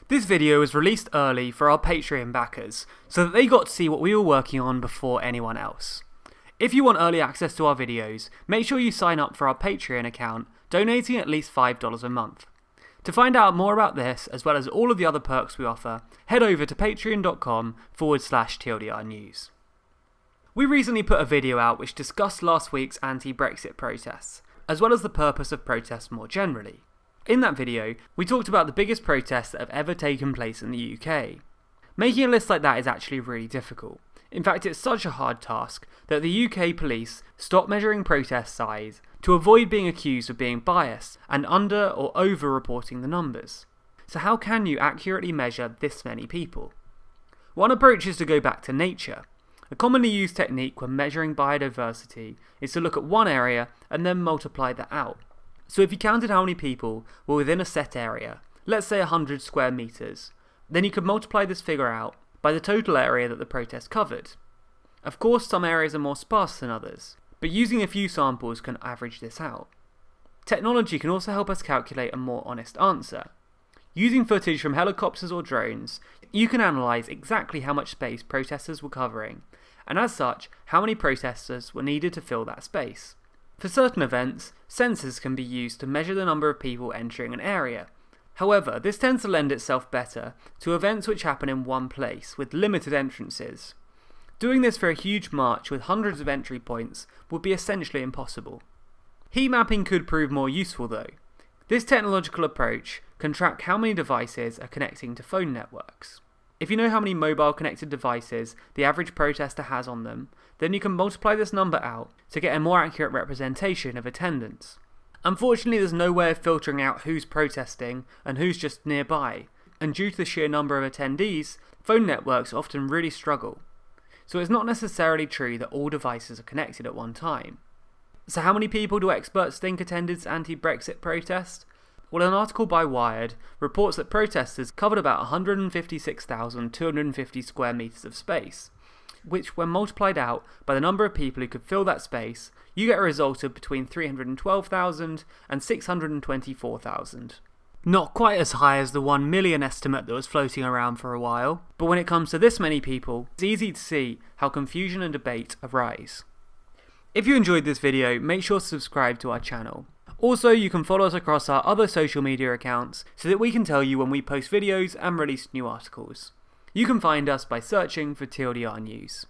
This video was released early for our Patreon backers, so that they got to see what we were working on before anyone else. If you want early access to our videos, make sure you sign up for our Patreon account, donating at least $5 a month. To find out more about this, as well as all of the other perks we offer, head over to patreon.com/TLDR news. We recently put a video out which discussed last week's anti-Brexit protests, as well as the purpose of protests more generally. In that video, we talked about the biggest protests that have ever taken place in the UK. Making a list like that is actually really difficult. In fact, it's such a hard task that the UK police stopped measuring protest size to avoid being accused of being biased and under or over reporting the numbers. So how can you accurately measure this many people? One approach is to go back to nature. A commonly used technique when measuring biodiversity is to look at one area and then multiply that out. So if you counted how many people were within a set area, let's say 100 square meters, then you could multiply this figure out by the total area that the protest covered. Of course, some areas are more sparse than others, but using a few samples can average this out. Technology can also help us calculate a more honest answer. Using footage from helicopters or drones, you can analyse exactly how much space protesters were covering, and as such, how many protesters were needed to fill that space. For certain events, sensors can be used to measure the number of people entering an area. However, this tends to lend itself better to events which happen in one place with limited entrances. Doing this for a huge march with hundreds of entry points would be essentially impossible. Heat mapping could prove more useful though. This technological approach can track how many devices are connecting to phone networks. If you know how many mobile connected devices the average protester has on them, then you can multiply this number out to get a more accurate representation of attendance. Unfortunately, there's no way of filtering out who's protesting and who's just nearby, and due to the sheer number of attendees, phone networks often really struggle. So it's not necessarily true that all devices are connected at one time. So how many people do experts think attended this anti-Brexit protest? Well, an article by Wired reports that protesters covered about 156,250 square meters of space, which when multiplied out by the number of people who could fill that space, you get a result of between 312,000 and 624,000. Not quite as high as the 1 million estimate that was floating around for a while, but when it comes to this many people, it's easy to see how confusion and debate arise. If you enjoyed this video, make sure to subscribe to our channel. Also, you can follow us across our other social media accounts so that we can tell you when we post videos and release new articles. You can find us by searching for TLDR News.